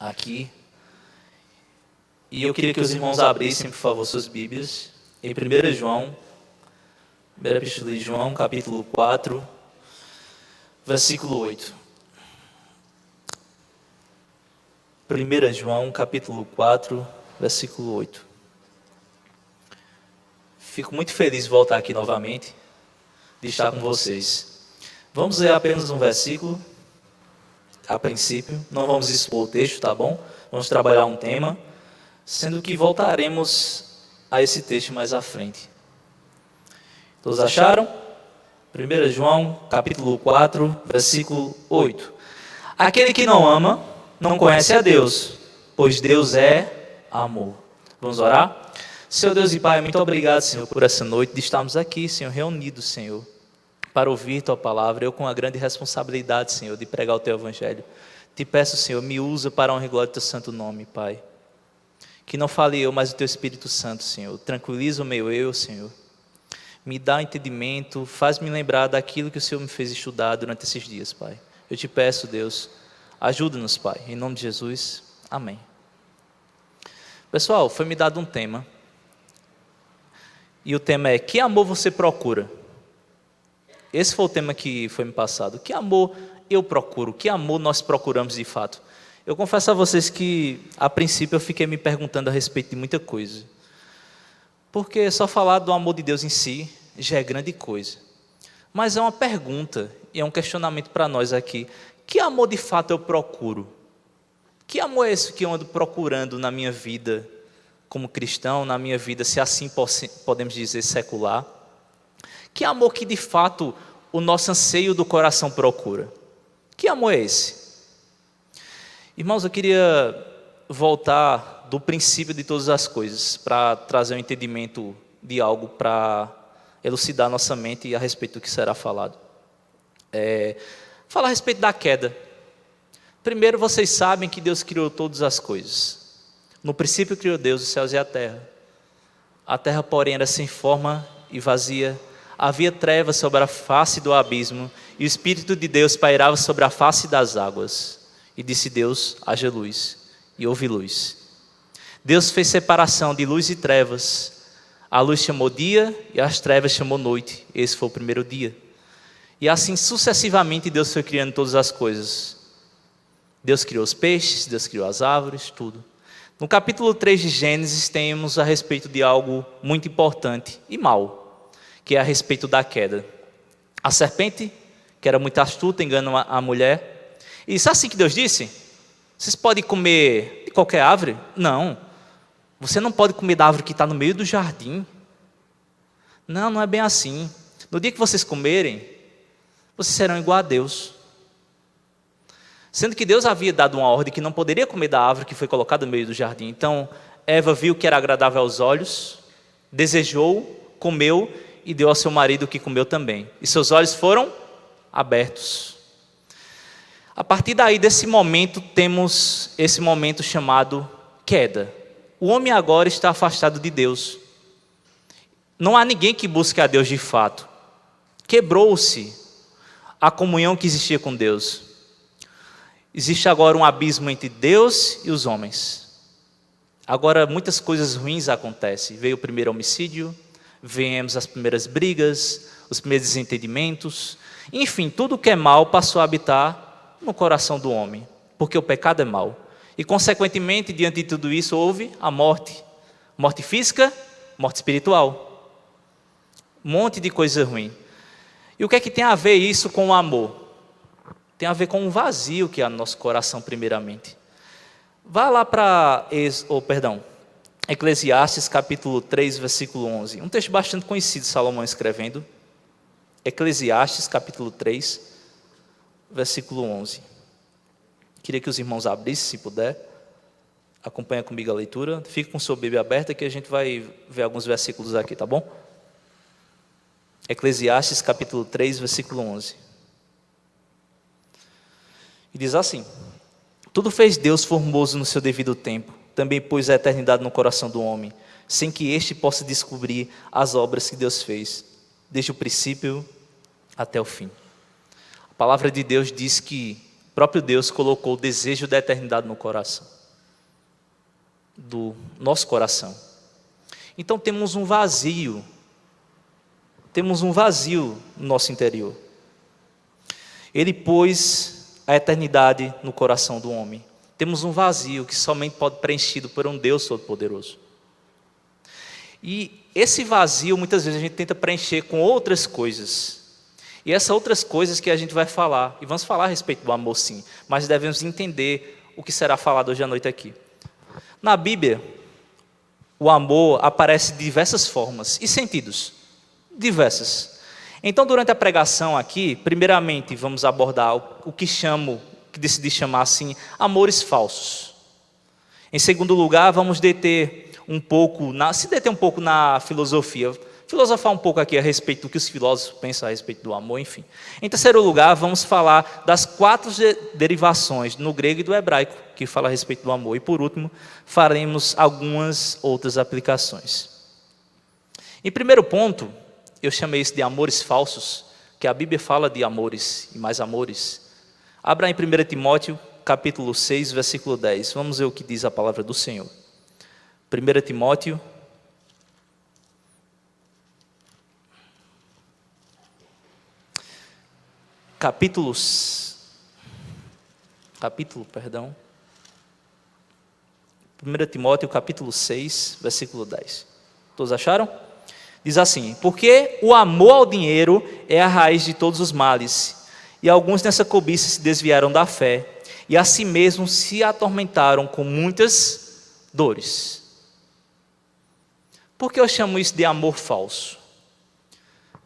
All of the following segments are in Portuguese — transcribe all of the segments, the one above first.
aqui. E eu queria que os irmãos abrissem, por favor, suas Bíblias em 1 João, primeira epístola de João, capítulo 4, versículo 8. 1 João, capítulo 4, versículo 8. Fico muito feliz de voltar aqui novamente, de estar com vocês. Vamos ler apenas um versículo, a princípio. Não vamos expor o texto, tá bom? Vamos trabalhar um tema, sendo que voltaremos a esse texto mais à frente. Todos acharam? 1 João, capítulo 4, versículo 8. Aquele que não ama, não conhece a Deus, pois Deus é amor. Vamos orar? Senhor Deus e Pai, muito obrigado, Senhor, por essa noite de estarmos aqui, Senhor, reunidos, Senhor, para ouvir Tua palavra. Eu com a grande responsabilidade, Senhor, de pregar o Teu Evangelho. Te peço, Senhor, me usa para a honra e glória do Teu santo nome, Pai. Que não fale eu, mas o Teu Espírito Santo, Senhor. Tranquiliza o meu eu, Senhor. Me dá entendimento, faz-me lembrar daquilo que o Senhor me fez estudar durante esses dias, Pai. Eu te peço, Deus, ajuda-nos, Pai, em nome de Jesus, amém. Pessoal, foi me dado um tema, e o tema é: que amor você procura? Esse foi o tema que foi me passado. Que amor eu procuro? Que amor nós procuramos de fato? Eu confesso a vocês que, a princípio, eu fiquei me perguntando a respeito de muita coisa, porque só falar do amor de Deus em si já é grande coisa, mas é uma pergunta e é um questionamento para nós aqui. Que amor de fato eu procuro? Que amor é esse que eu ando procurando na minha vida como cristão, na minha vida, se assim podemos dizer, secular? Que amor que de fato o nosso anseio do coração procura? Que amor é esse? Irmãos, eu queria voltar do princípio de todas as coisas para trazer um entendimento de algo, para elucidar nossa mente a respeito do que será falado. Falar a respeito da queda. Primeiro, vocês sabem que Deus criou todas as coisas. No princípio criou Deus os céus e a terra. A terra, porém, era sem forma e vazia. Havia trevas sobre a face do abismo, e o Espírito de Deus pairava sobre a face das águas. E disse Deus: haja luz, e houve luz. Deus fez separação de luz e trevas. A luz chamou dia, e as trevas chamou noite. Esse foi o primeiro dia. E assim sucessivamente Deus foi criando todas as coisas. Deus criou os peixes, Deus criou as árvores, tudo. No capítulo 3 de Gênesis temos a respeito de algo muito importante e mau, que é a respeito da queda. A serpente, que era muito astuta, engana a mulher. E sabe assim que Deus disse? Vocês podem comer de qualquer árvore? Não. Você não pode comer da árvore que está no meio do jardim. Não, não é bem assim. No dia que vocês comerem, vocês serão igual a Deus. Sendo que Deus havia dado uma ordem que não poderia comer da árvore que foi colocada no meio do jardim. Então, Eva viu que era agradável aos olhos, desejou, comeu e deu ao seu marido, que comeu também. E seus olhos foram abertos. A partir daí, desse momento, temos esse momento chamado queda. O homem agora está afastado de Deus. Não há ninguém que busque a Deus de fato. Quebrou-se a comunhão que existia com Deus. Existe agora um abismo entre Deus e os homens. Agora muitas coisas ruins acontecem. Veio o primeiro homicídio, viemos as primeiras brigas, os primeiros desentendimentos. Enfim, tudo que é mal passou a habitar no coração do homem, porque o pecado é mau. E consequentemente, diante de tudo isso, houve a morte. Morte física, morte espiritual. Um monte de coisa ruim. E o que é que tem a ver isso com o amor? Tem a ver com um vazio que há no nosso coração primeiramente. Vá lá para Eclesiastes capítulo 3, versículo 11. Um texto bastante conhecido, Salomão escrevendo. Eclesiastes capítulo 3, versículo 11. Queria que os irmãos abrissem, se puder. Acompanha comigo a leitura. Fique com sua Bíblia aberta que a gente vai ver alguns versículos aqui, tá bom? Eclesiastes capítulo 3, versículo 11. E diz assim: tudo fez Deus formoso no seu devido tempo, também pôs a eternidade no coração do homem, sem que este possa descobrir as obras que Deus fez, desde o princípio até o fim. A palavra de Deus diz que o próprio Deus colocou o desejo da eternidade no coração. do nosso coração. Então temos um vazio no nosso interior. Ele pôs a eternidade no coração do homem. Temos um vazio que somente pode ser preenchido por um Deus Todo-Poderoso. E esse vazio, muitas vezes, a gente tenta preencher com outras coisas. E essas outras coisas que a gente vai falar, e vamos falar a respeito do amor sim, mas devemos entender o que será falado hoje à noite aqui. Na Bíblia, o amor aparece de diversas formas e sentidos, diversas. Então, durante a pregação aqui, primeiramente, vamos abordar o que decidi chamar assim, amores falsos. Em segundo lugar, vamos se deter um pouco na filosofia, filosofar um pouco aqui a respeito do que os filósofos pensam a respeito do amor, enfim. Em terceiro lugar, vamos falar das 4 derivações no grego e do hebraico que fala a respeito do amor. E por último, faremos algumas outras aplicações. Em primeiro ponto, eu chamei isso de amores falsos, que a Bíblia fala de amores e mais amores. Abra em 1 Timóteo, capítulo 6, versículo 10. Vamos ver o que diz a palavra do Senhor. 1 Timóteo, capítulo 1 Timóteo, capítulo 6, versículo 10. Todos acharam? Diz assim: porque o amor ao dinheiro é a raiz de todos os males, e alguns nessa cobiça se desviaram da fé, e a si mesmos se atormentaram com muitas dores. Por que eu chamo isso de amor falso?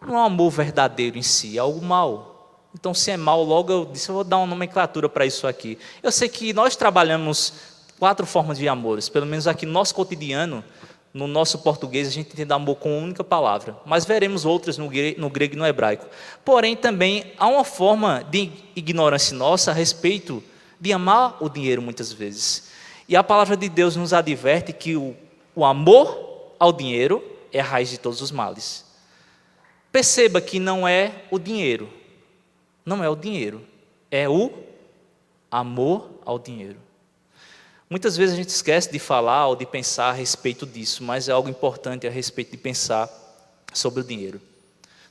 Não é um amor verdadeiro em si, é algo mau. Então, se é mau, logo eu disse, eu vou dar uma nomenclatura para isso aqui. Eu sei que nós trabalhamos 4 formas de amores, pelo menos aqui no nosso cotidiano, no nosso português, a gente entende amor com uma única palavra, mas veremos outras no grego e no hebraico. Porém, também há uma forma de ignorância nossa a respeito de amar o dinheiro muitas vezes. E a palavra de Deus nos adverte que o amor ao dinheiro é a raiz de todos os males. Perceba que não é o dinheiro, é o amor ao dinheiro. Muitas vezes a gente esquece de falar ou de pensar a respeito disso, mas é algo importante a respeito de pensar sobre o dinheiro.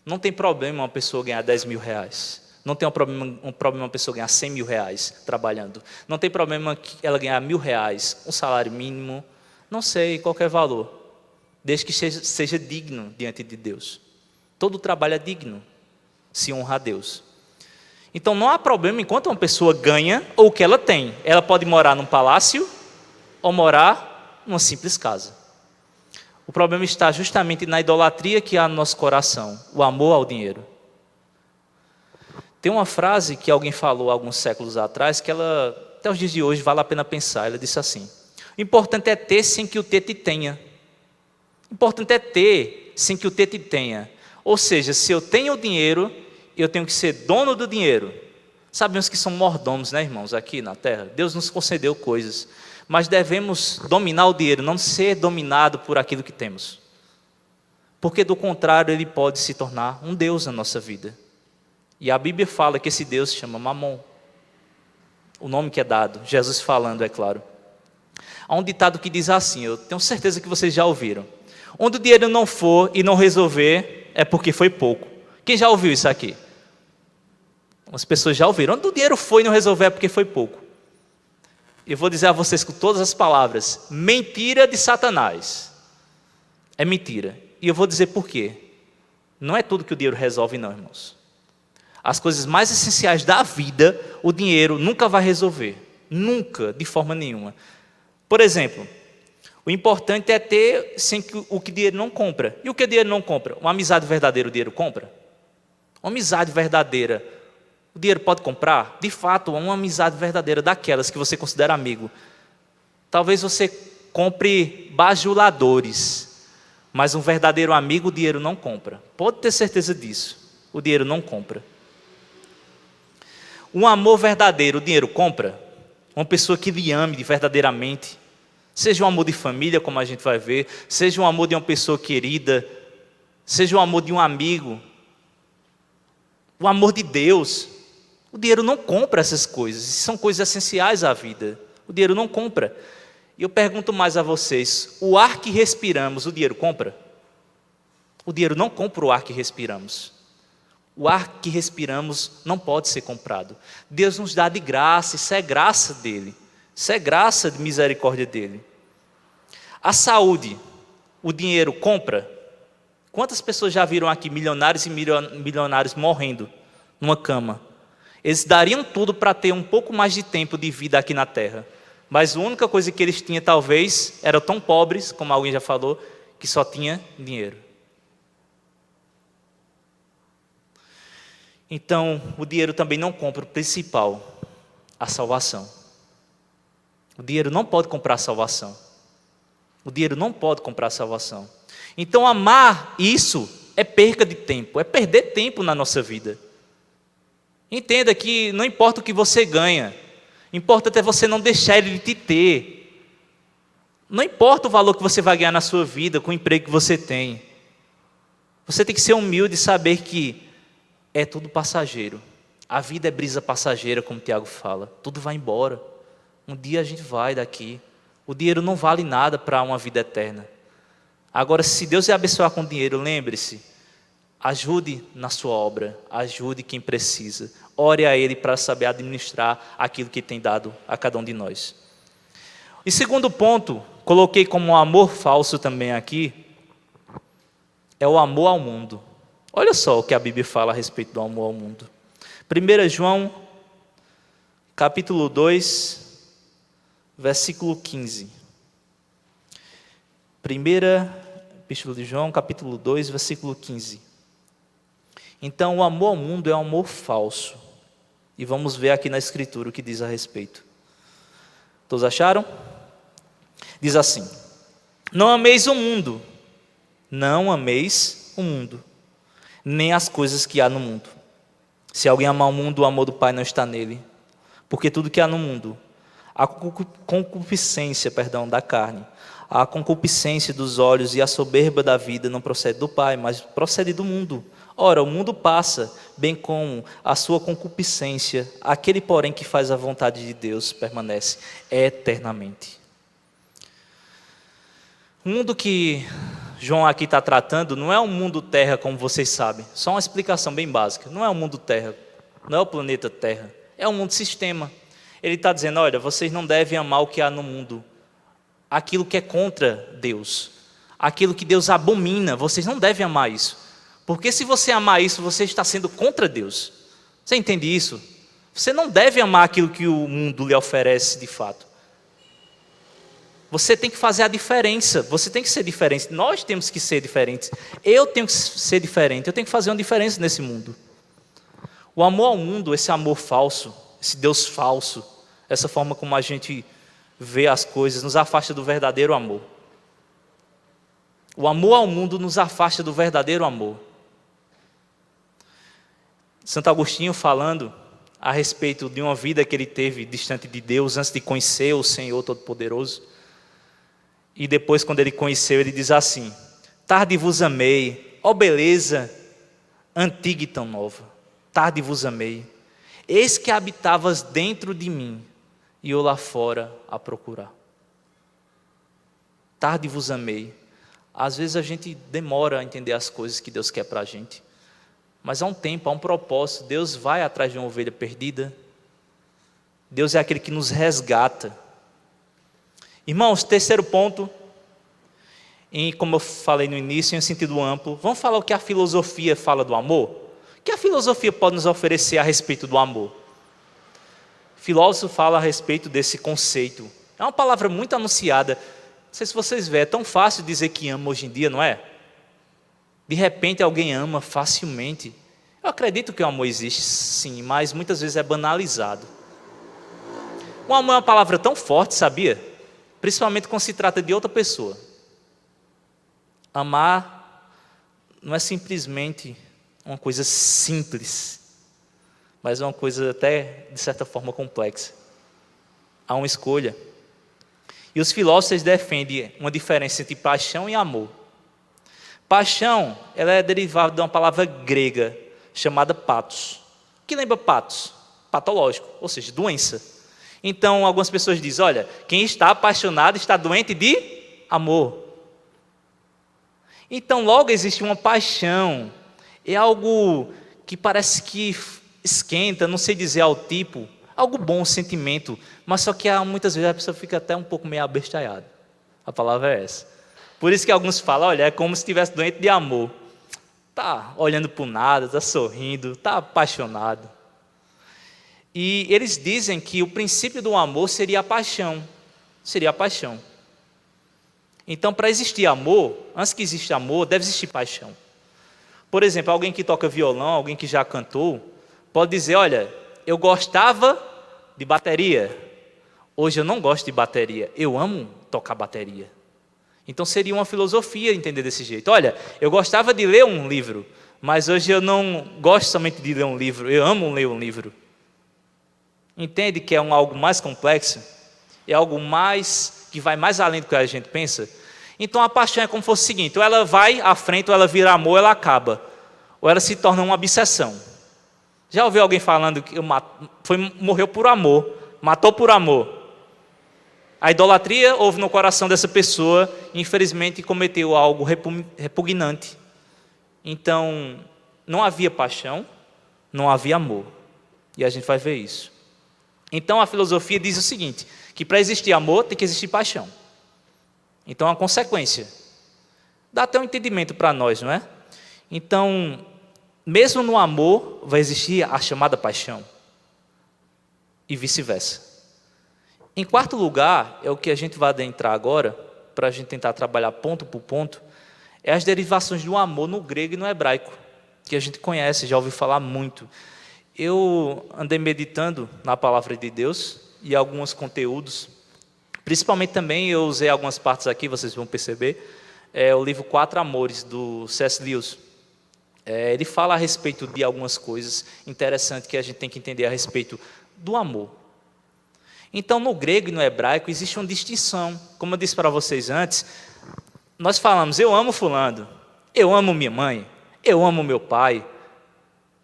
Não tem problema uma pessoa ganhar 10 mil reais. Não tem um problema uma pessoa ganhar 100 mil reais trabalhando. Não tem problema ela ganhar 1.000 reais, um salário mínimo, não sei, qualquer valor, desde que seja digno diante de Deus. Todo trabalho é digno, se honra a Deus. Então não há problema enquanto uma pessoa ganha ou o que ela tem. Ela pode morar num palácio ou morar numa simples casa. O problema está justamente na idolatria que há no nosso coração, o amor ao dinheiro. Tem uma frase que alguém falou há alguns séculos atrás, que ela, até os dias de hoje, vale a pena pensar. Ela disse assim: o importante é ter sem que o ter te tenha. O importante é ter sem que o ter te tenha. Ou seja, se eu tenho o dinheiro, eu tenho que ser dono do dinheiro. Sabemos que são mordomos, né, irmãos, aqui na terra. Deus nos concedeu coisas, mas devemos dominar o dinheiro, não ser dominado por aquilo que temos. Porque do contrário, ele pode se tornar um Deus na nossa vida. E a Bíblia fala que esse Deus se chama Mamon. O nome que é dado, Jesus falando, é claro. Há um ditado que diz assim, eu tenho certeza que vocês já ouviram: onde o dinheiro não for e não resolver, é porque foi pouco. Quem já ouviu isso aqui? As pessoas já ouviram. Onde o dinheiro foi e não resolver, é porque foi pouco. Eu vou dizer a vocês com todas as palavras: mentira de Satanás. É mentira. E eu vou dizer por quê. Não é tudo que o dinheiro resolve, não, irmãos. As coisas mais essenciais da vida, o dinheiro nunca vai resolver. Nunca, de forma nenhuma. Por exemplo, o importante é ter sem que o que dinheiro não compra. E o que dinheiro não compra? Uma amizade verdadeira o dinheiro compra? Uma amizade verdadeira, o dinheiro pode comprar? De fato, uma amizade verdadeira, daquelas que você considera amigo. Talvez você compre bajuladores, mas um verdadeiro amigo o dinheiro não compra. Pode ter certeza disso, o dinheiro não compra. Um amor verdadeiro o dinheiro compra? Uma pessoa que lhe ame verdadeiramente, seja um amor de família, como a gente vai ver, seja um amor de uma pessoa querida, seja um amor de um amigo, o amor de Deus. O dinheiro não compra essas coisas, são coisas essenciais à vida. O dinheiro não compra. E eu pergunto mais a vocês: o ar que respiramos, o dinheiro compra? O dinheiro não compra o ar que respiramos. O ar que respiramos não pode ser comprado. Deus nos dá de graça, isso é graça dele. Isso é graça de misericórdia dele. A saúde, o dinheiro compra? Quantas pessoas já viram aqui milionários e milionários morrendo numa cama? Eles dariam tudo para ter um pouco mais de tempo de vida aqui na terra. Mas a única coisa que eles tinham, talvez, eram tão pobres, como alguém já falou, que só tinha dinheiro. Então, o dinheiro também não compra o principal, a salvação. O dinheiro não pode comprar a salvação. O dinheiro não pode comprar a salvação. Então, amar isso é perca de tempo, é perder tempo na nossa vida. Entenda que não importa o que você ganha, importa até você não deixar ele te ter. Não importa o valor que você vai ganhar na sua vida, com o emprego que você tem. Você tem que ser humilde e saber que é tudo passageiro. A vida é brisa passageira, como o Tiago fala. Tudo vai embora. Um dia a gente vai daqui. O dinheiro não vale nada para uma vida eterna. Agora, se Deus lhe abençoar com dinheiro, lembre-se, ajude na sua obra, ajude quem precisa. Ore a Ele para saber administrar aquilo que tem dado a cada um de nós. E segundo ponto, coloquei como um amor falso também aqui, é o amor ao mundo. Olha só o que a Bíblia fala a respeito do amor ao mundo. 1 João, capítulo 2, versículo 15. 1 Epístola de João, capítulo 2, versículo 15. Então, o amor ao mundo é um amor falso. E vamos ver aqui na Escritura o que diz a respeito. Todos acharam? Diz assim: não ameis o mundo, não ameis o mundo, nem as coisas que há no mundo. Se alguém amar o mundo, o amor do Pai não está nele. Porque tudo que há no mundo, a concupiscência, da carne, a concupiscência dos olhos e a soberba da vida não procede do Pai, mas procede do mundo. Ora, o mundo passa, bem como a sua concupiscência. Aquele, porém, que faz a vontade de Deus permanece eternamente. O mundo que João aqui está tratando não é um mundo terra, como vocês sabem. Só uma explicação bem básica. Não é um mundo terra, não é o planeta Terra. É um mundo sistema. Ele está dizendo, olha, vocês não devem amar o que há no mundo. Aquilo que é contra Deus. Aquilo que Deus abomina, vocês não devem amar isso. Porque se você amar isso, você está sendo contra Deus. Você entende isso? Você não deve amar aquilo que o mundo lhe oferece de fato. Você tem que fazer a diferença. Você tem que ser diferente. Nós temos que ser diferentes. Eu tenho que ser diferente. Eu tenho que fazer uma diferença nesse mundo. O amor ao mundo, esse amor falso, esse Deus falso, essa forma como a gente vê as coisas, nos afasta do verdadeiro amor. O amor ao mundo nos afasta do verdadeiro amor. Santo Agostinho falando a respeito de uma vida que ele teve distante de Deus, antes de conhecer o Senhor Todo-Poderoso. E depois, quando ele conheceu, ele diz assim: tarde vos amei, ó beleza antiga e tão nova. Tarde vos amei, eis que habitavas dentro de mim, e eu lá fora a procurar. Tarde vos amei. Às vezes a gente demora a entender as coisas que Deus quer para a gente. Mas há um tempo, há um propósito. Deus vai atrás de uma ovelha perdida. Deus é aquele que nos resgata. Irmãos, terceiro ponto, e como eu falei no início, em um sentido amplo, vamos falar o que a filosofia fala do amor? O que a filosofia pode nos oferecer a respeito do amor? O filósofo fala a respeito desse conceito. É uma palavra muito anunciada. Não sei se vocês veem, é tão fácil dizer que ama hoje em dia, não é? De repente alguém ama facilmente. Eu acredito que o amor existe sim, mas muitas vezes é banalizado. O amor é uma palavra tão forte, sabia? Principalmente quando se trata de outra pessoa. Amar não é simplesmente uma coisa simples, mas é uma coisa até, de certa forma, complexa. Há uma escolha. E os filósofos defendem uma diferença entre paixão e amor. Paixão, ela é derivada de uma palavra grega chamada pathos. O que lembra pathos? Patológico, ou seja, doença. Então, algumas pessoas dizem, olha, quem está apaixonado está doente de amor. Então, logo existe uma paixão. É algo que parece que esquenta, não sei dizer ao tipo, algo bom, um sentimento, mas só que muitas vezes a pessoa fica até um pouco meio abestalhada. A palavra é essa. Por isso que alguns falam, olha, é como se estivesse doente de amor. Está olhando para o nada, está sorrindo, está apaixonado. E eles dizem que o princípio do amor seria a paixão. Seria a paixão. Então, para existir amor, antes que exista amor, deve existir paixão. Por exemplo, alguém que toca violão, alguém que já cantou, pode dizer, olha, eu gostava de bateria. Hoje eu não gosto de bateria, eu amo tocar bateria. Então seria uma filosofia entender desse jeito. Olha, eu gostava de ler um livro, mas hoje eu não gosto somente de ler um livro, eu amo ler um livro. Entende que é algo mais complexo? É algo mais que vai mais além do que a gente pensa? Então a paixão é como se fosse o seguinte, ou ela vai à frente, ou ela vira amor, ou ela acaba. Ou ela se torna uma obsessão. Já ouviu alguém falando que morreu por amor, matou por amor? A idolatria houve no coração dessa pessoa, e infelizmente cometeu algo repugnante. Então, não havia paixão, não havia amor. E a gente vai ver isso. Então, a filosofia diz o seguinte, que para existir amor tem que existir paixão. Então, é uma consequência. Dá até um entendimento para nós, não é? Então, mesmo no amor, vai existir a chamada paixão. E vice-versa. Em quarto lugar, é o que a gente vai adentrar agora, para a gente tentar trabalhar ponto por ponto, é as derivações do amor no grego e no hebraico, que a gente conhece, já ouviu falar muito. Eu andei meditando na palavra de Deus e alguns conteúdos, principalmente também eu usei algumas partes aqui, vocês vão perceber, o livro Quatro Amores, do C.S. Lewis. Ele fala a respeito de algumas coisas interessantes que a gente tem que entender a respeito do amor. Então, no grego e no hebraico existe uma distinção. Como eu disse para vocês antes, nós falamos, eu amo fulano, eu amo minha mãe, eu amo meu pai,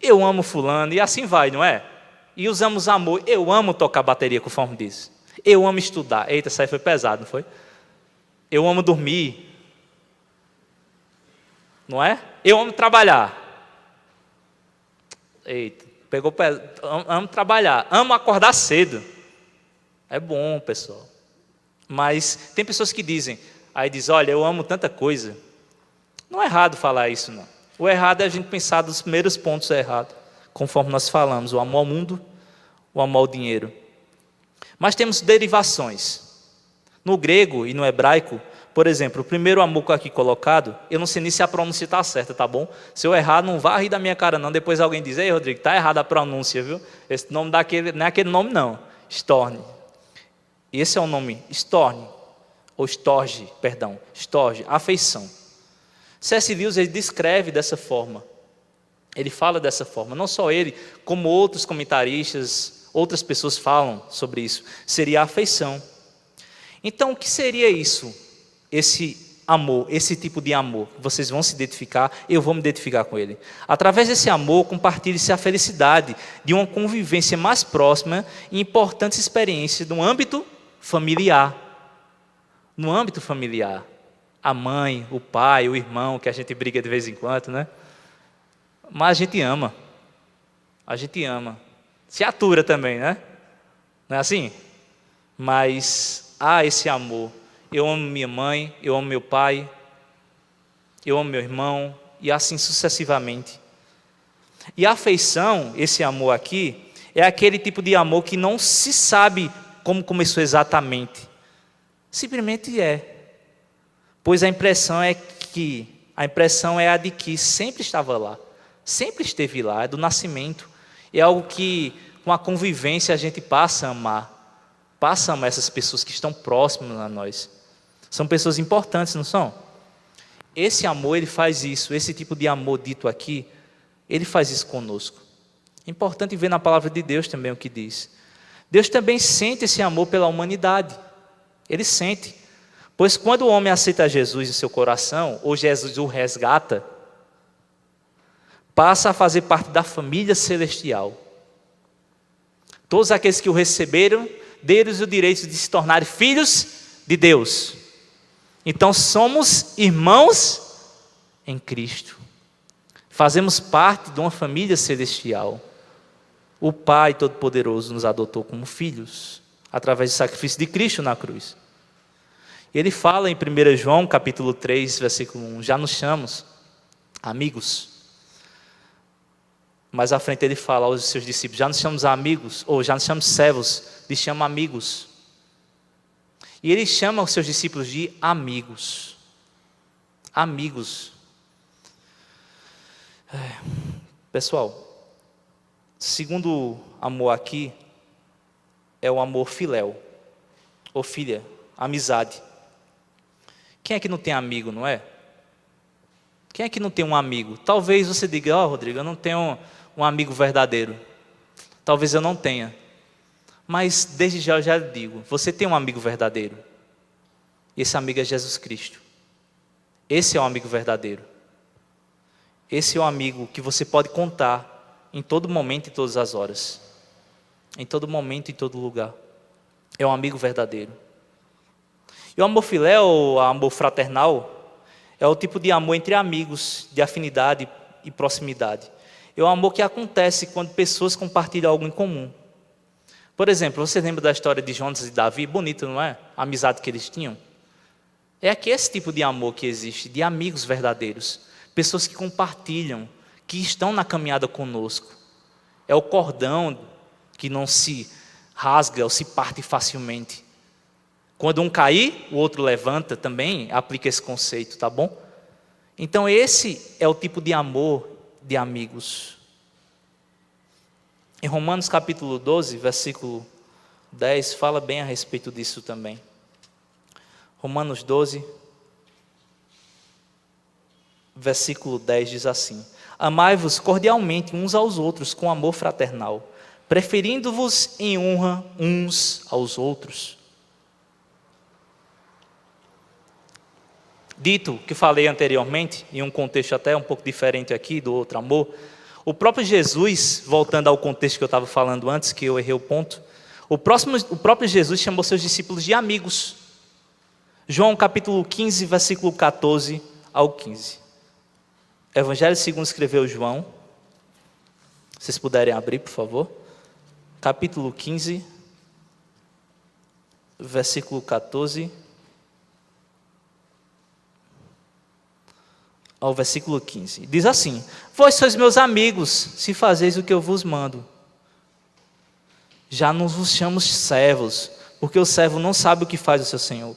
eu amo fulano, e assim vai, não é? E usamos amor, eu amo tocar bateria, conforme diz. Eu amo estudar. Eita, isso aí foi pesado, não foi? Eu amo dormir. Não é? Eu amo trabalhar. Eita, pegou pesado. Amo trabalhar, amo acordar cedo. É bom, pessoal. Mas tem pessoas que dizem, aí diz, olha, eu amo tanta coisa. Não é errado falar isso, não. O errado é a gente pensar dos primeiros pontos errados, conforme nós falamos, o amor ao mundo, o amor ao dinheiro. Mas temos derivações. No grego e no hebraico, por exemplo, o primeiro amor aqui colocado, eu não sei nem se a pronúncia está certa, tá bom? Se eu errar, não vá rir da minha cara, não. Depois alguém diz, ei, Rodrigo, está errada a pronúncia, viu? Esse nome daquele, não é aquele nome, não. Storne. Esse é o nome, Storne, ou Storge, perdão, Storge, afeição. C.S. Lewis, ele descreve dessa forma, ele fala dessa forma, não só ele, como outros comentaristas, outras pessoas falam sobre isso, seria a afeição. Então, o que seria isso, esse amor, esse tipo de amor? Vocês vão se identificar, eu vou me identificar com ele. Através desse amor, compartilhe-se a felicidade de uma convivência mais próxima e importantes experiências no âmbito familiar. No âmbito familiar, a mãe, o pai, o irmão, que a gente briga de vez em quando, né? Mas a gente ama. A gente ama. Se atura também, né? Não é assim? Mas há esse amor. Eu amo minha mãe, eu amo meu pai, eu amo meu irmão, e assim sucessivamente. E a afeição, esse amor aqui, é aquele tipo de amor que não se sabe como começou exatamente. Simplesmente é. Pois a impressão é a de que sempre estava lá, sempre esteve lá, é do nascimento. É algo que, com a convivência, a gente passa a amar essas pessoas que estão próximas a nós. São pessoas importantes, não são? Esse amor, ele faz isso, esse tipo de amor dito aqui, ele faz isso conosco. É importante ver na palavra de Deus também o que diz. Deus também sente esse amor pela humanidade. Ele sente. Pois quando o homem aceita Jesus em seu coração, ou Jesus o resgata, passa a fazer parte da família celestial. Todos aqueles que o receberam dê-lhes o direito de se tornarem filhos de Deus. Então somos irmãos em Cristo. Fazemos parte de uma família celestial. O Pai Todo-Poderoso nos adotou como filhos, através do sacrifício de Cristo na cruz. Ele fala em 1 João, capítulo 3, versículo 1, já nos chamamos amigos. Mais à frente ele fala aos seus discípulos, já nos chamamos amigos, ou já nos chamamos servos, lhes chama amigos. E ele chama os seus discípulos de amigos. Amigos. Pessoal, segundo amor aqui, é o amor filéu, ou filha, amizade. Quem é que não tem amigo, não é? Quem é que não tem um amigo? Talvez você diga, Rodrigo, eu não tenho um amigo verdadeiro. Talvez eu não tenha. Mas desde já eu já lhe digo, você tem um amigo verdadeiro. Esse amigo é Jesus Cristo. Esse é o amigo verdadeiro. Esse é o amigo que você pode contar em todo momento e todas as horas. Em todo momento e em todo lugar. É um amigo verdadeiro. E o amor filéu, o amor fraternal, é o tipo de amor entre amigos, de afinidade e proximidade. É um amor que acontece quando pessoas compartilham algo em comum. Por exemplo, você lembra da história de Jonas e Davi? Bonito, não é? A amizade que eles tinham. É aqui esse tipo de amor que existe, de amigos verdadeiros. Pessoas que compartilham, que estão na caminhada conosco. É o cordão que não se rasga ou se parte facilmente. Quando um cair, o outro levanta também, aplica esse conceito, tá bom? Então esse é o tipo de amor de amigos. Em Romanos capítulo 12, versículo 10, fala bem a respeito disso também. Romanos 12, versículo 10 diz assim: amai-vos cordialmente uns aos outros com amor fraternal, preferindo-vos em honra uns aos outros. Dito que falei anteriormente, em um contexto até um pouco diferente aqui do outro amor, o próprio Jesus, voltando ao contexto que eu estava falando antes, que eu errei o ponto, o próprio Jesus chamou seus discípulos de amigos. João capítulo 15, versículo 14 ao 15. Evangelho segundo escreveu João. Se vocês puderem abrir, por favor. Capítulo 15, versículo 14 ao versículo 15. Diz assim: vós sois meus amigos, se fazeis o que eu vos mando. Já não vos chamo servos, porque o servo não sabe o que faz o seu senhor.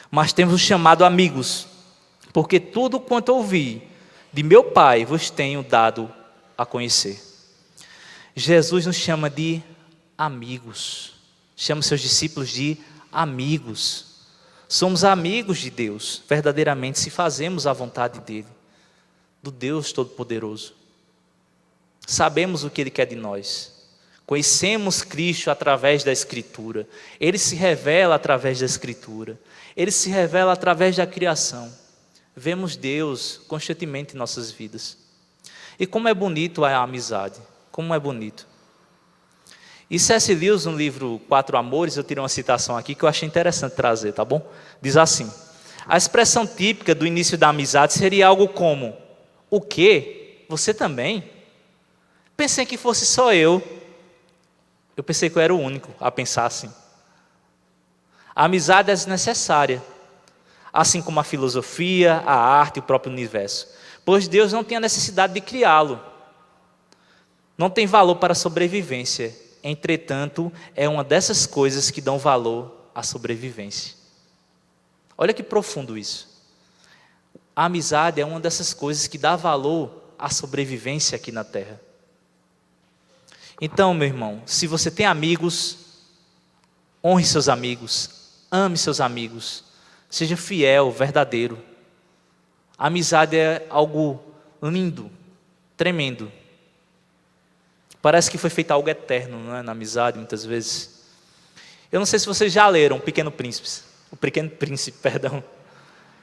Mas temos-vos chamado amigos, porque tudo quanto ouvi de meu Pai vos tenho dado a conhecer. Jesus nos chama de amigos. Chama seus discípulos de amigos. Somos amigos de Deus, verdadeiramente, se fazemos a vontade dEle, do Deus Todo-Poderoso. Sabemos o que Ele quer de nós. Conhecemos Cristo através da Escritura. Ele se revela através da Escritura. Ele se revela através da criação. Vemos Deus constantemente em nossas vidas. E como é bonito a amizade. Como é bonito. E C.S. Lewis, no livro Quatro Amores, eu tirei uma citação aqui que eu achei interessante trazer, tá bom? Diz assim: a expressão típica do início da amizade seria algo como: o quê? Você também? Pensei que fosse só eu. Eu pensei que eu era o único a pensar assim. A amizade é desnecessária, assim como a filosofia, a arte e o próprio universo, pois Deus não tem a necessidade de criá-lo. Não tem valor para a sobrevivência. Entretanto, é uma dessas coisas que dão valor à sobrevivência. Olha que profundo isso. A amizade é uma dessas coisas que dá valor à sobrevivência aqui na Terra. Então, meu irmão, se você tem amigos, honre seus amigos, ame seus amigos, seja fiel, verdadeiro. A amizade é algo lindo, tremendo. Parece que foi feito algo eterno, não é? Na amizade, muitas vezes. Eu não sei se vocês já leram O Pequeno Príncipe, perdão.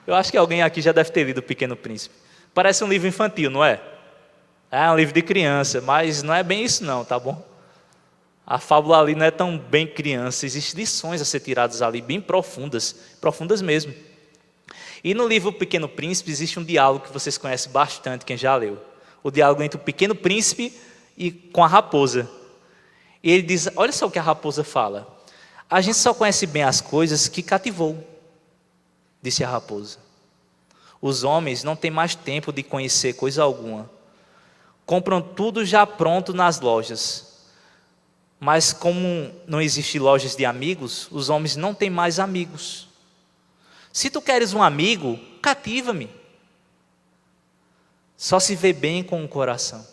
Eu acho que alguém aqui já deve ter lido O Pequeno Príncipe. Parece um livro infantil, não é? É um livro de criança, mas não é bem isso não, tá bom? A fábula ali não é tão bem criança, existem lições a ser tiradas ali, bem profundas, profundas mesmo. E no livro Pequeno Príncipe existe um diálogo que vocês conhecem bastante, quem já leu. O diálogo entre o Pequeno Príncipe e com a raposa. E ele diz, olha só o que a raposa fala. A gente só conhece bem as coisas que cativou, disse a raposa. Os homens não têm mais tempo de conhecer coisa alguma. Compram tudo já pronto nas lojas. Mas como não existe lojas de amigos, os homens não têm mais amigos. Se tu queres um amigo, cativa-me. Só se vê bem com o coração.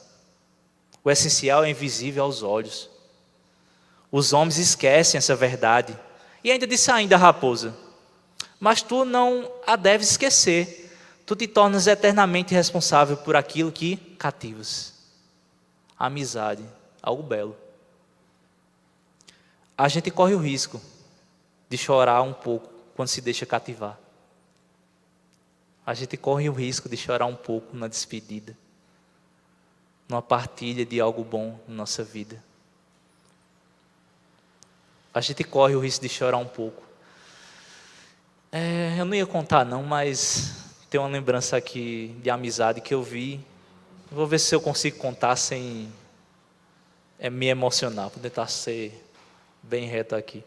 O essencial é invisível aos olhos. Os homens esquecem essa verdade. E ainda disse ainda a raposa, mas tu não a deves esquecer. Tu te tornas eternamente responsável por aquilo que cativas. A amizade, algo belo. A gente corre o risco de chorar um pouco quando se deixa cativar. A gente corre o risco de chorar um pouco na despedida, numa partilha de algo bom na nossa vida. A gente corre o risco de chorar um pouco. Eu não ia contar não, mas tem uma lembrança aqui de amizade que eu vi. Vou ver se eu consigo contar sem me emocionar, vou tentar ser bem reto aqui.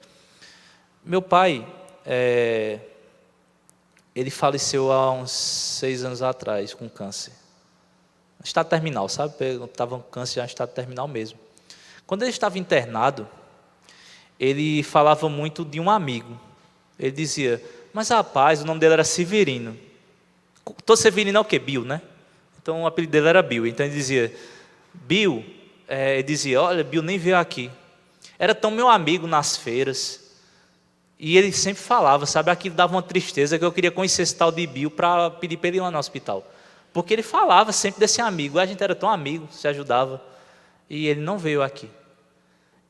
Meu pai, ele faleceu há uns 6 anos atrás com câncer. Estado terminal, sabe? Estava com câncer já em estado terminal mesmo. Quando ele estava internado, ele falava muito de um amigo. Ele dizia, mas rapaz, o nome dele era Severino. Todo Severino é o quê? Bill, né? Então o apelido dele era Bill. Então ele dizia, Bill, ele dizia, olha, Bill nem veio aqui. Era tão meu amigo nas feiras. E ele sempre falava, sabe? Aquilo dava uma tristeza que eu queria conhecer esse tal de Bill para pedir para ele ir lá no hospital. Porque ele falava sempre desse amigo. A gente era tão amigo, se ajudava. E ele não veio aqui.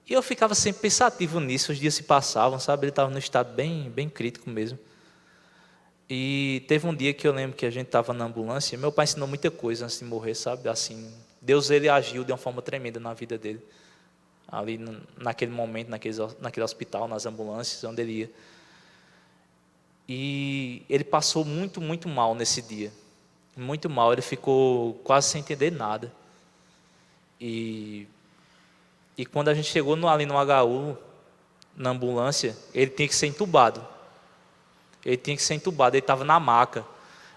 E eu ficava sempre pensativo nisso. Os dias se passavam, sabe? Ele estava num estado bem, bem crítico mesmo. E teve um dia que eu lembro que a gente estava na ambulância. Meu pai ensinou muita coisa antes de morrer, sabe? Assim, Deus, ele agiu de uma forma tremenda na vida dele. Ali naquele momento, naquele hospital, nas ambulâncias, onde ele ia. E ele passou muito, muito mal nesse dia. Muito mal, ele ficou quase sem entender nada. E quando a gente chegou ali no HU, na ambulância, ele tinha que ser entubado. Ele estava na maca.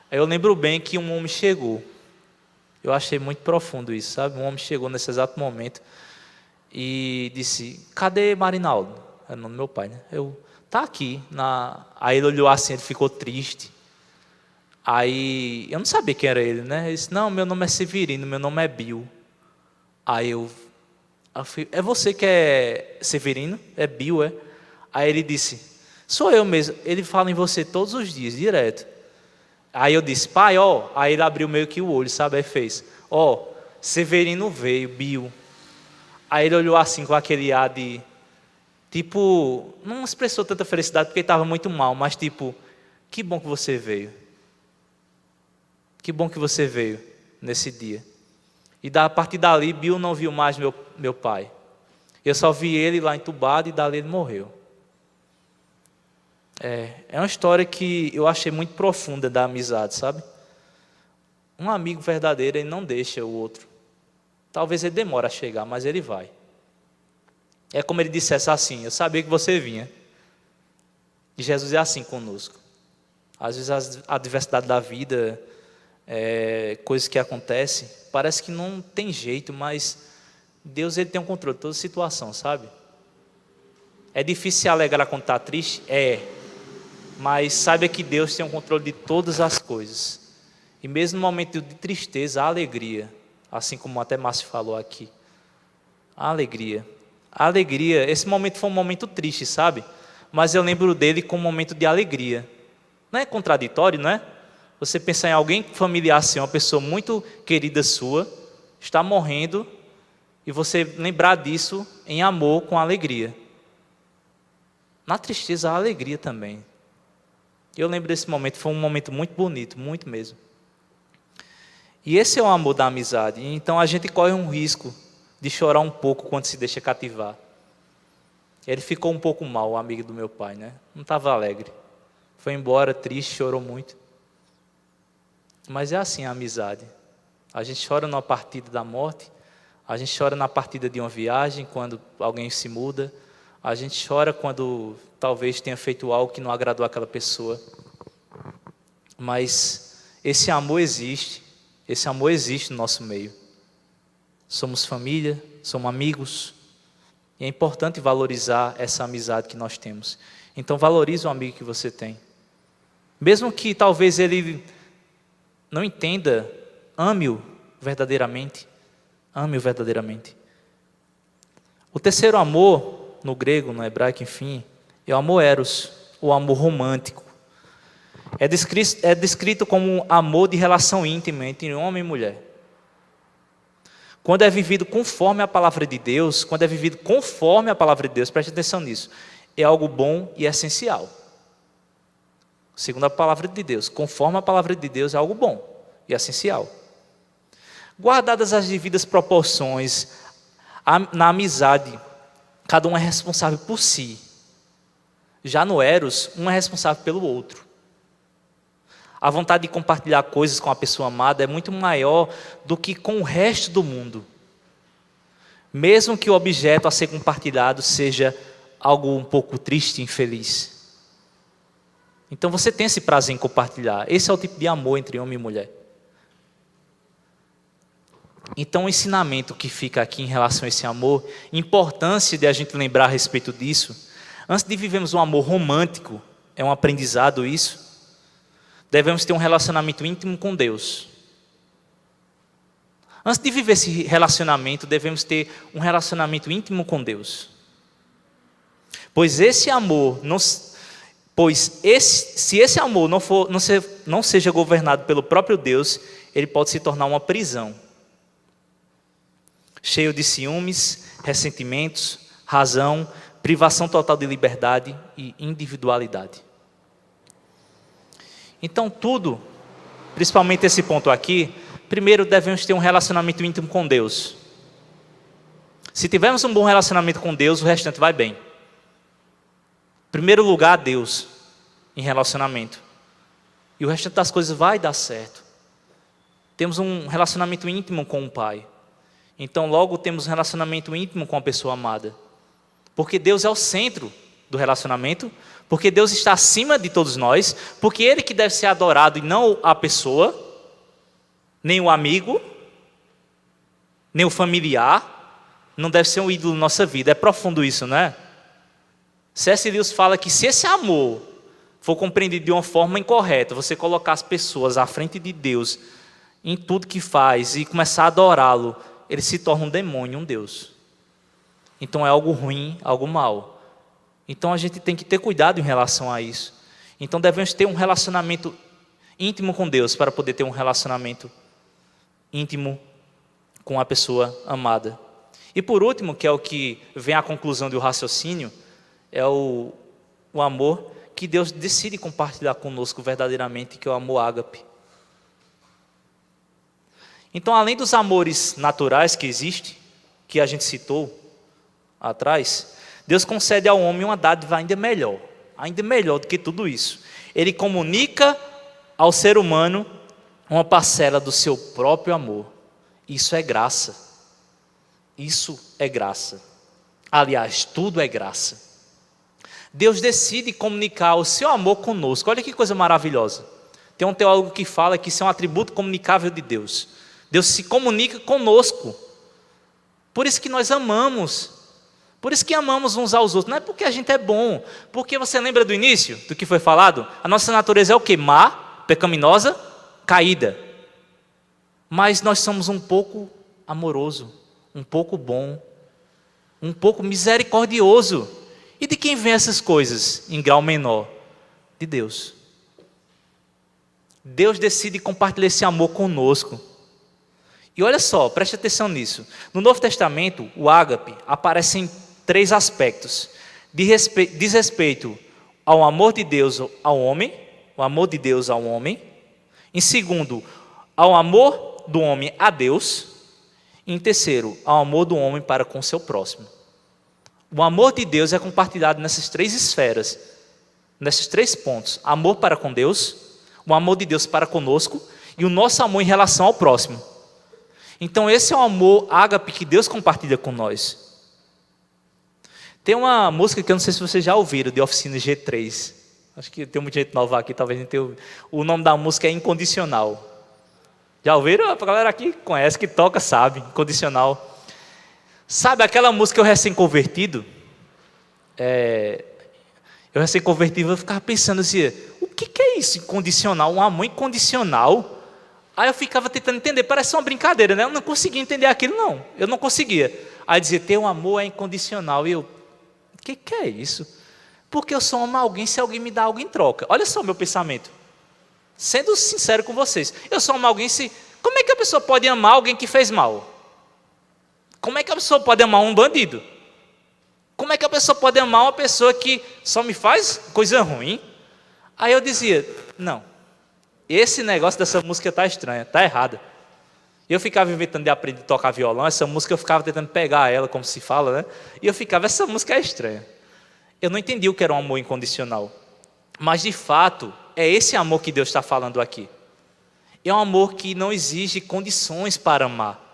Aí eu lembro bem que um homem chegou. Eu achei muito profundo isso, sabe? Um homem chegou nesse exato momento e disse, cadê Marinaldo? É o nome do meu pai, né? Tá aqui. Aí ele olhou assim, ele ficou triste. Aí, eu não sabia quem era ele, né? Ele disse, não, meu nome é Severino, meu nome é Bill. Aí eu falei, é você que é Severino? É Bill, é? Aí ele disse, sou eu mesmo. Ele fala em você todos os dias, direto. Aí eu disse, pai, ó. Aí ele abriu meio que o olho, sabe? Aí fez, ó, Severino veio, Bill. Aí ele olhou assim com aquele ar de, tipo, não expressou tanta felicidade porque ele estava muito mal, mas tipo, que bom que você veio. Que bom que você veio nesse dia. E a partir dali, Bill não viu mais meu pai. Eu só vi ele lá entubado e dali ele morreu. É uma história que eu achei muito profunda da amizade, sabe? Um amigo verdadeiro, ele não deixa o outro. Talvez ele demore a chegar, mas ele vai. É como ele dissesse assim, eu sabia que você vinha. E Jesus é assim conosco. Às vezes a adversidade da vida, coisas que acontecem, parece que não tem jeito, mas Deus, ele tem um controle de toda situação, sabe? É difícil se alegrar quando está triste? Mas saiba que Deus tem um controle de todas as coisas. E mesmo no momento de tristeza, há alegria. Assim como até Márcio falou aqui. A alegria. A alegria, esse momento foi um momento triste, sabe? Mas eu lembro dele como um momento de alegria. Não é contraditório, não é? Você pensar em alguém familiar assim, uma pessoa muito querida sua, está morrendo, e você lembrar disso em amor, com alegria. Na tristeza há alegria também. Eu lembro desse momento, foi um momento muito bonito, muito mesmo. E esse é o amor da amizade. Então a gente corre um risco de chorar um pouco quando se deixa cativar. Ele ficou um pouco mal, o amigo do meu pai, né? Não estava alegre. Foi embora, triste, chorou muito. Mas é assim a amizade. A gente chora numa partida da morte, a gente chora na partida de uma viagem, quando alguém se muda, a gente chora quando talvez tenha feito algo que não agradou aquela pessoa. Mas esse amor existe no nosso meio. Somos família, somos amigos, e é importante valorizar essa amizade que nós temos. Então valorize o amigo que você tem. Mesmo que talvez ele não entenda, ame-o verdadeiramente. Ame-o verdadeiramente. O terceiro amor, no grego, no hebraico, enfim, é o amor eros, o amor romântico. É descrito como um amor de relação íntima entre homem e mulher. Quando é vivido conforme a palavra de Deus, preste atenção nisso, é algo bom e essencial. Segundo a palavra de Deus, conforme a palavra de Deus é algo bom e essencial. Guardadas as devidas proporções, na amizade, cada um é responsável por si. Já no eros, um é responsável pelo outro. A vontade de compartilhar coisas com a pessoa amada é muito maior do que com o resto do mundo. Mesmo que o objeto a ser compartilhado seja algo um pouco triste e infeliz. Então você tem esse prazer em compartilhar. Esse é o tipo de amor entre homem e mulher. Então o ensinamento que fica aqui em relação a esse amor, importância de a gente lembrar a respeito disso, antes de vivermos um amor romântico, é um aprendizado isso, devemos ter um relacionamento íntimo com Deus. Antes de viver esse relacionamento, devemos ter um relacionamento íntimo com Deus. Se esse amor não seja governado pelo próprio Deus, ele pode se tornar uma prisão. Cheio de ciúmes, ressentimentos, razão, privação total de liberdade e individualidade. Então tudo, principalmente esse ponto aqui, primeiro devemos ter um relacionamento íntimo com Deus. Se tivermos um bom relacionamento com Deus, o restante vai bem. Em primeiro lugar, Deus, em relacionamento. E o restante das coisas vai dar certo. Temos um relacionamento íntimo com o Pai. Então logo temos um relacionamento íntimo com a pessoa amada. Porque Deus é o centro do relacionamento, porque Deus está acima de todos nós, porque Ele que deve ser adorado e não a pessoa, nem o amigo, nem o familiar, não deve ser um ídolo na nossa vida. É profundo isso, não é? C.S. Lewis fala que se esse amor for compreendido de uma forma incorreta, você colocar as pessoas à frente de Deus em tudo que faz e começar a adorá-lo, ele se torna um demônio, um Deus. Então é algo ruim, algo mau. Então a gente tem que ter cuidado em relação a isso. Então devemos ter um relacionamento íntimo com Deus para poder ter um relacionamento íntimo com a pessoa amada. E por último, que é o que vem à conclusão do raciocínio, é o amor que Deus decide compartilhar conosco verdadeiramente, que é o amor ágape. Então, além dos amores naturais que existem, que a gente citou atrás, Deus concede ao homem uma dádiva ainda melhor do que tudo isso. Ele comunica ao ser humano uma parcela do seu próprio amor. Isso é graça. Isso é graça. Aliás, tudo é graça. Deus decide comunicar o seu amor conosco. Olha que coisa maravilhosa. Tem um teólogo que fala que isso é um atributo comunicável de Deus. Deus se comunica conosco. Por isso que nós amamos. Por isso que amamos uns aos outros. Não é porque a gente é bom. Porque você lembra do início, do que foi falado? A nossa natureza é o quê? Má, pecaminosa, caída. Mas nós somos um pouco amoroso, um pouco bom, um pouco misericordioso. E de quem vem essas coisas em grau menor? De Deus. Deus decide compartilhar esse amor conosco. E olha só, preste atenção nisso. No Novo Testamento, o ágape aparece em 3 aspectos. Diz respeito ao amor de Deus ao homem, o amor de Deus ao homem. Em segundo, ao amor do homem a Deus. E em terceiro, ao amor do homem para com o seu próximo. O amor de Deus é compartilhado nessas três esferas, nesses três pontos: amor para com Deus, o amor de Deus para conosco e o nosso amor em relação ao próximo. Então esse é o amor ágape que Deus compartilha com nós. Tem uma música que eu não sei se vocês já ouviram, de Oficina G3. Acho que tem muita gente nova aqui, talvez não tenha. O nome da música é Incondicional. Já ouviram? A galera aqui conhece, que toca, sabe, Incondicional. Sabe aquela música Eu Recém-Convertido? Eu recém-convertido, eu ficava pensando assim, o que é isso, incondicional? Um amor incondicional? Aí eu ficava tentando entender, parece uma brincadeira, né? Eu não conseguia entender aquilo, não. Eu não conseguia. Aí dizia, ter um amor é incondicional. E eu, o que é isso? Porque eu só amo alguém se alguém me dá algo em troca. Olha só o meu pensamento. Sendo sincero com vocês, eu só amo alguém se... Como é que a pessoa pode amar alguém que fez mal? Como é que a pessoa pode amar um bandido? Como é que a pessoa pode amar uma pessoa que só me faz coisa ruim? Aí eu dizia, não, esse negócio dessa música está estranha, está errada. Eu ficava inventando de aprender a tocar violão, essa música eu ficava tentando pegar ela, como se fala, né? E eu ficava, essa música é estranha. Eu não entendi o que era um amor incondicional. Mas de fato, é esse amor que Deus está falando aqui. É um amor que não exige condições para amar.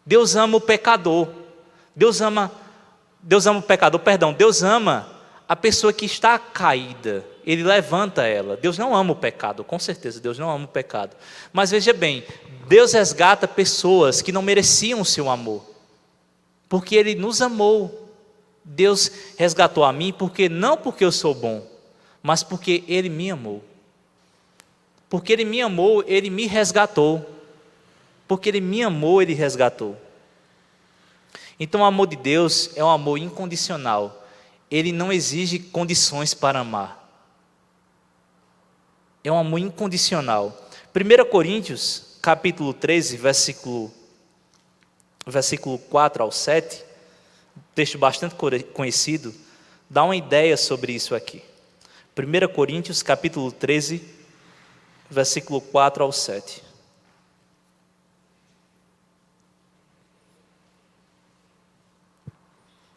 Deus ama o pecador. Deus ama a pessoa que está caída. Ele levanta ela. Deus não ama o pecado, com certeza, Deus não ama o pecado. Mas veja bem, Deus resgata pessoas que não mereciam o seu amor, porque Ele nos amou. Deus resgatou a mim, não porque eu sou bom, mas porque Ele me amou. Porque Ele me amou, Ele me resgatou. Porque Ele me amou, Ele resgatou. Então o amor de Deus é um amor incondicional. Ele não exige condições para amar. É um amor incondicional. 1 Coríntios, capítulo 13, versículo 4 ao 7, texto bastante conhecido, dá uma ideia sobre isso aqui. 1 Coríntios, capítulo 13, versículo 4 ao 7.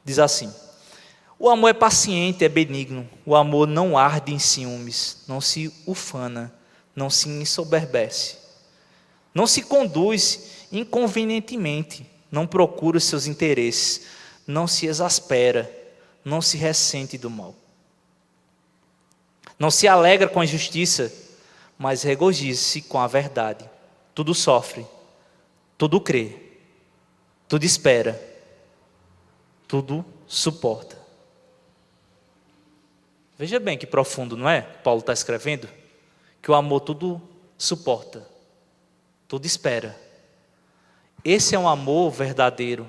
Diz assim: o amor é paciente, é benigno. O amor não arde em ciúmes, não se ufana, não se ensoberbece, não se conduz inconvenientemente, não procura os seus interesses, não se exaspera, não se ressente do mal, não se alegra com a injustiça, mas regozija-se com a verdade. Tudo sofre, tudo crê, tudo espera, tudo suporta. Veja bem que profundo, não é? Paulo está escrevendo que o amor tudo suporta, tudo espera. Esse é um amor verdadeiro.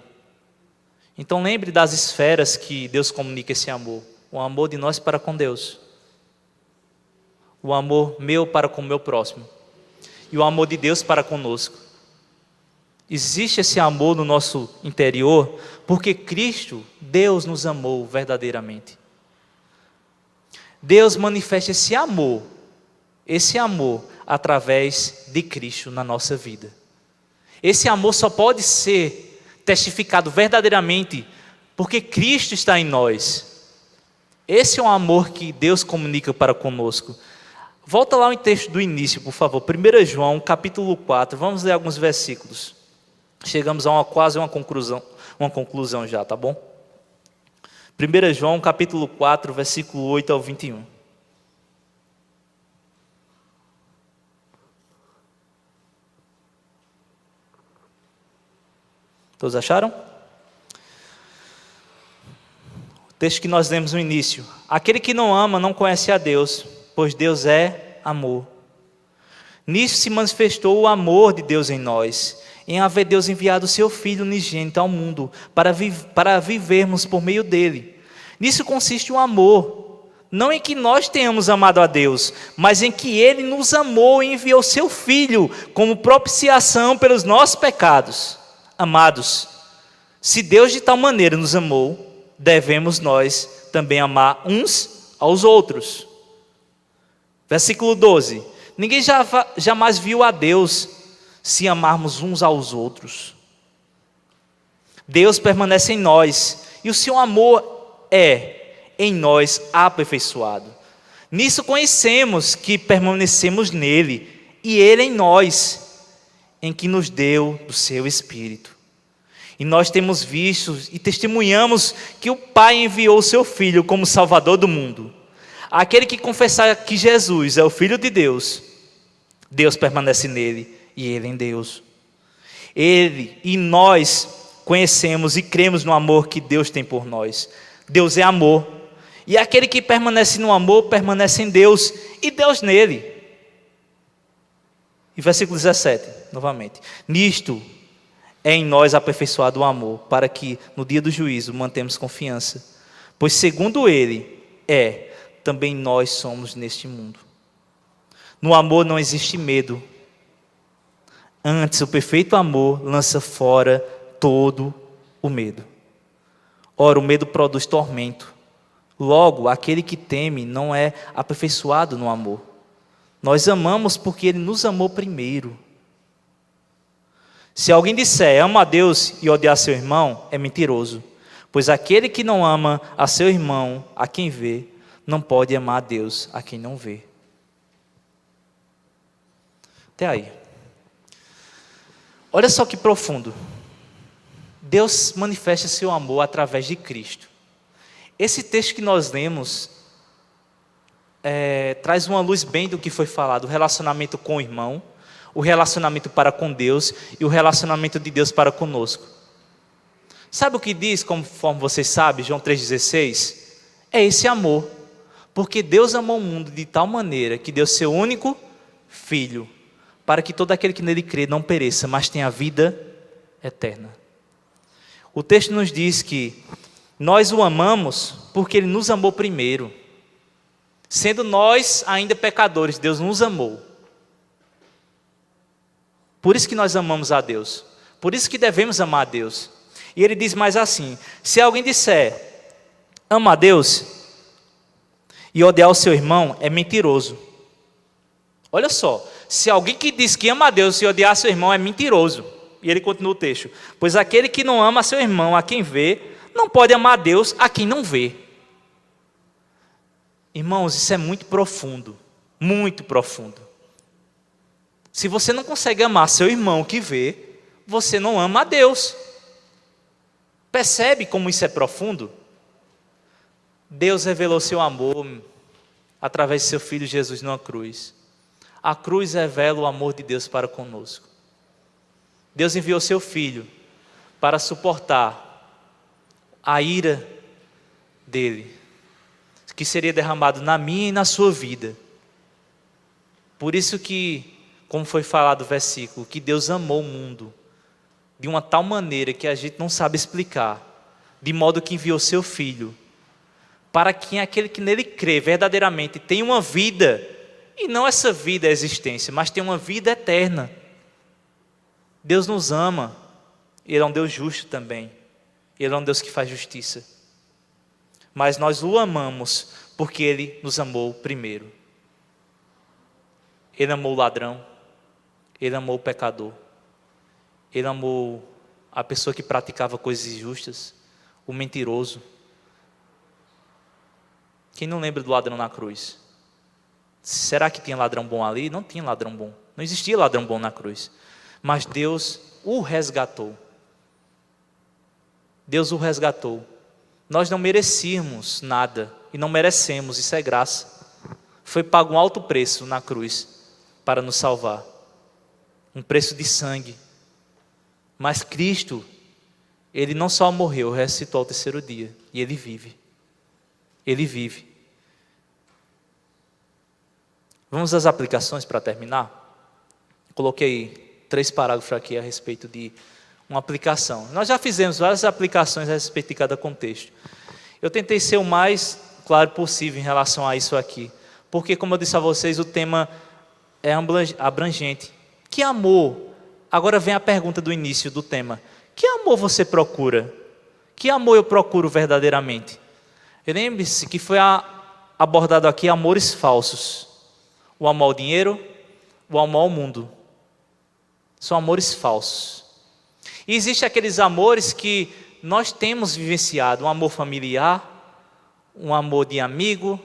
Então lembre das esferas que Deus comunica esse amor. O amor de nós para com Deus, o amor meu para com o meu próximo, e o amor de Deus para conosco. Existe esse amor no nosso interior, porque Cristo, Deus nos amou verdadeiramente. Deus manifesta esse amor através de Cristo na nossa vida. Esse amor só pode ser testificado verdadeiramente porque Cristo está em nós. Esse é um amor que Deus comunica para conosco. Volta lá ao texto do início, por favor. 1 João, capítulo 4. Vamos ler alguns versículos. Chegamos a quase uma conclusão já, tá bom? 1 João, capítulo 4, versículo 8 ao 21. Todos acharam? O texto que nós lemos no início. Aquele que não ama não conhece a Deus, pois Deus é amor. Nisso se manifestou o amor de Deus em nós, em haver Deus enviado o seu Filho unigênito ao mundo, para vivermos por meio dele. Nisso consiste o amor, não em que nós tenhamos amado a Deus, mas em que Ele nos amou e enviou seu Filho como propiciação pelos nossos pecados. Amados, se Deus de tal maneira nos amou, devemos nós também amar uns aos outros. Versículo 12. Ninguém jamais viu a Deus se amarmos uns aos outros. Deus permanece em nós e o seu amor é em nós aperfeiçoado. Nisso conhecemos que permanecemos nele e ele em nós, em que nos deu do seu Espírito. E nós temos visto e testemunhamos que o Pai enviou o seu Filho como Salvador do mundo. Aquele que confessar que Jesus é o Filho de Deus, Deus permanece nele e ele em Deus. Ele e nós conhecemos e cremos no amor que Deus tem por nós. Deus é amor. E aquele que permanece no amor, permanece em Deus e Deus nele. E versículo 17, novamente. Nisto é em nós aperfeiçoado o amor, para que no dia do juízo mantemos confiança. Pois segundo ele também nós somos neste mundo. No amor não existe medo. Antes, o perfeito amor lança fora todo o medo. Ora, o medo produz tormento. Logo, aquele que teme não é aperfeiçoado no amor. Nós amamos porque ele nos amou primeiro. Se alguém disser ama a Deus e odiar seu irmão, é mentiroso. Pois aquele que não ama a seu irmão, a quem vê, não pode amar a Deus, a quem não vê. Até aí. Olha só que profundo. Deus manifesta seu amor através de Cristo. Esse texto que nós lemos traz uma luz bem do que foi falado, o relacionamento com o irmão, o relacionamento para com Deus e o relacionamento de Deus para conosco. Sabe o que diz, conforme vocês sabem, João 3,16? É esse amor, porque Deus amou o mundo de tal maneira que deu seu único Filho, para que todo aquele que nele crê não pereça, mas tenha vida eterna. O texto nos diz que nós o amamos porque ele nos amou primeiro. Sendo nós ainda pecadores, Deus nos amou. Por isso que nós amamos a Deus. Por isso que devemos amar a Deus. E ele diz mais assim: se alguém disser ama a Deus e odiar o seu irmão, é mentiroso. Olha só, se alguém que diz que ama a Deus e odiar seu irmão é mentiroso. E ele continua o texto: pois aquele que não ama seu irmão a quem vê, não pode amar a Deus a quem não vê. Irmãos, isso é muito profundo, muito profundo. Se você não consegue amar seu irmão que vê, você não ama a Deus. Percebe como isso é profundo? Deus revelou seu amor através de seu Filho Jesus numa cruz. A cruz revela o amor de Deus para conosco. Deus enviou seu Filho para suportar a ira dele, que seria derramado na minha e na sua vida. Por isso que, como foi falado no versículo, que Deus amou o mundo de uma tal maneira que a gente não sabe explicar, de modo que enviou seu Filho, para que aquele que nele crê verdadeiramente tenha uma vida, e não essa vida é existência, mas tenha uma vida eterna. Deus nos ama, Ele é um Deus justo também, Ele é um Deus que faz justiça. Mas nós o amamos porque Ele nos amou primeiro. Ele amou o ladrão, Ele amou o pecador, Ele amou a pessoa que praticava coisas injustas, o mentiroso. Quem não lembra do ladrão na cruz? Será que tinha ladrão bom ali? Não tinha ladrão bom, não existia ladrão bom na cruz. Mas Deus o resgatou. Deus o resgatou. Nós não merecíamos nada e não merecemos, isso é graça. Foi pago um alto preço na cruz para nos salvar. Um preço de sangue. Mas Cristo, Ele não só morreu, ressuscitou ao terceiro dia. E Ele vive. Ele vive. Vamos às aplicações para terminar? Coloquei 3 parágrafos aqui a respeito de uma aplicação. Nós já fizemos várias aplicações a respeito de cada contexto. Eu tentei ser o mais claro possível em relação a isso aqui, porque, como eu disse a vocês, o tema é abrangente. Que amor? Agora vem a pergunta do início do tema. Que amor você procura? Que amor eu procuro verdadeiramente? Lembre-se que foi abordado aqui amores falsos. O amor ao dinheiro, o amor ao mundo. São amores falsos. E existem aqueles amores que nós temos vivenciado, um amor familiar, um amor de amigo,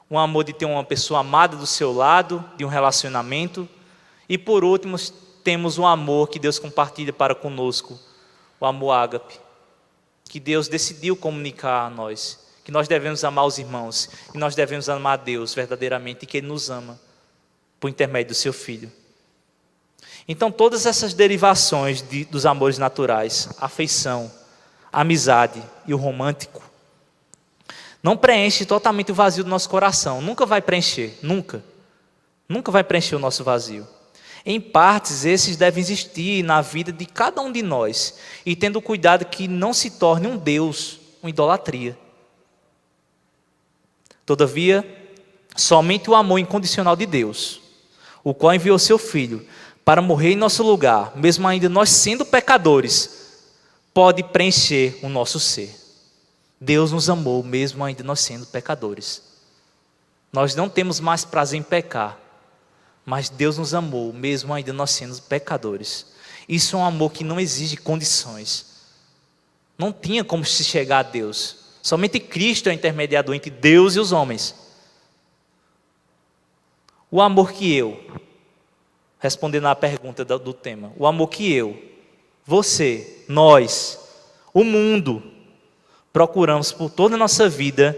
um amor de ter uma pessoa amada do seu lado, de um relacionamento. E por último, temos um amor que Deus compartilha para conosco, o amor ágape, que Deus decidiu comunicar a nós, que nós devemos amar os irmãos, que nós devemos amar a Deus verdadeiramente, e que Ele nos ama por intermédio do seu Filho. Então todas essas derivações dos amores naturais, a afeição, a amizade e o romântico, não preenche totalmente o vazio do nosso coração, nunca vai preencher, nunca vai preencher o nosso vazio. Em partes, esses devem existir na vida de cada um de nós, e tendo cuidado que não se torne um Deus, uma idolatria. Todavia, somente o amor incondicional de Deus, o qual enviou seu Filho para morrer em nosso lugar, mesmo ainda nós sendo pecadores, pode preencher o nosso ser. Deus nos amou mesmo ainda nós sendo pecadores. Nós não temos mais prazer em pecar, mas Deus nos amou mesmo ainda nós sendo pecadores. Isso é um amor que não exige condições. Não tinha como se chegar a Deus. Somente Cristo é o intermediador entre Deus e os homens. O amor que eu, respondendo à pergunta do tema, o amor que eu, você, nós, o mundo, procuramos por toda a nossa vida,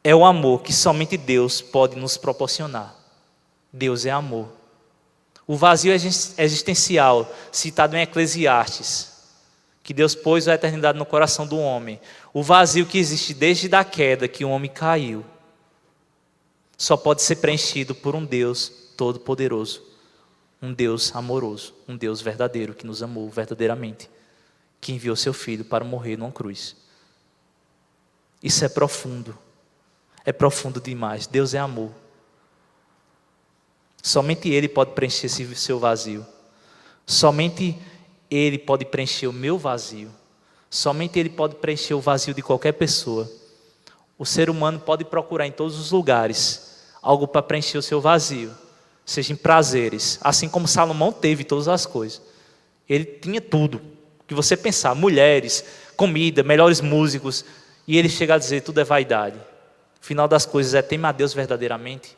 é o amor que somente Deus pode nos proporcionar. Deus é amor. O vazio existencial, citado em Eclesiastes, que Deus pôs a eternidade no coração do homem, o vazio que existe desde a queda que o homem caiu, só pode ser preenchido por um Deus todo-poderoso, um Deus amoroso, um Deus verdadeiro, que nos amou verdadeiramente, que enviou seu Filho para morrer numa cruz. Isso é profundo demais. Deus é amor. Somente Ele pode preencher esse seu vazio. Somente Ele pode preencher o meu vazio. Somente Ele pode preencher o vazio de qualquer pessoa. O ser humano pode procurar em todos os lugares algo para preencher o seu vazio, seja em prazeres, assim como Salomão teve todas as coisas. Ele tinha tudo que você pensar, mulheres, comida, melhores músicos, e ele chega a dizer, tudo é vaidade. O final das coisas é temer a Deus verdadeiramente.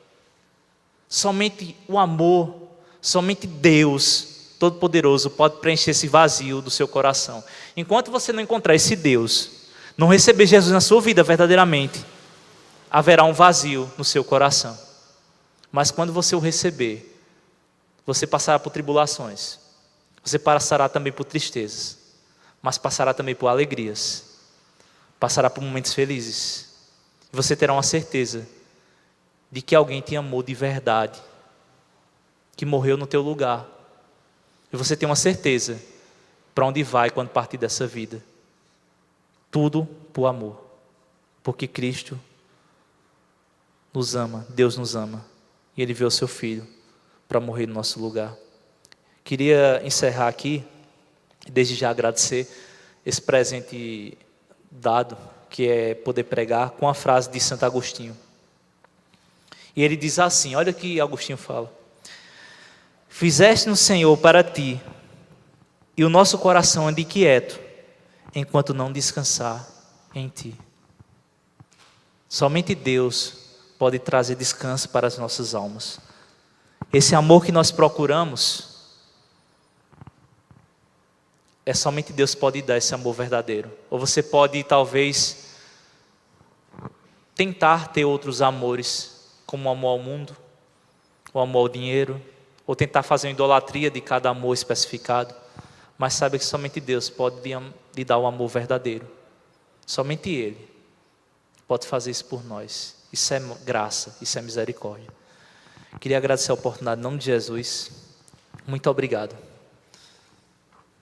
Somente o amor, somente Deus Todo-Poderoso pode preencher esse vazio do seu coração. Enquanto você não encontrar esse Deus, não receber Jesus na sua vida verdadeiramente, haverá um vazio no seu coração. Mas quando você o receber, você passará por tribulações, você passará também por tristezas, mas passará também por alegrias, passará por momentos felizes. E você terá uma certeza de que alguém te amou de verdade, que morreu no teu lugar. E você tem uma certeza para onde vai quando partir dessa vida. Tudo por amor, porque Cristo nos ama, Deus nos ama, e Ele enviou seu Filho para morrer no nosso lugar. Queria encerrar aqui, desde já agradecer esse presente dado, que é poder pregar, com a frase de Santo Agostinho. E ele diz assim, olha o que Agostinho fala: fizeste-nos, Senhor, para ti, e o nosso coração anda inquieto, enquanto não descansar em ti. Somente Deus pode trazer descanso para as nossas almas. Esse amor que nós procuramos, é somente Deus pode dar esse amor verdadeiro. Ou você pode talvez tentar ter outros amores, como o amor ao mundo, o amor ao dinheiro, ou tentar fazer uma idolatria de cada amor especificado. Mas saiba que somente Deus pode lhe dar o amor verdadeiro. Somente Ele pode fazer isso por nós. Isso é graça, isso é misericórdia. Queria agradecer a oportunidade em nome de Jesus. Muito obrigado.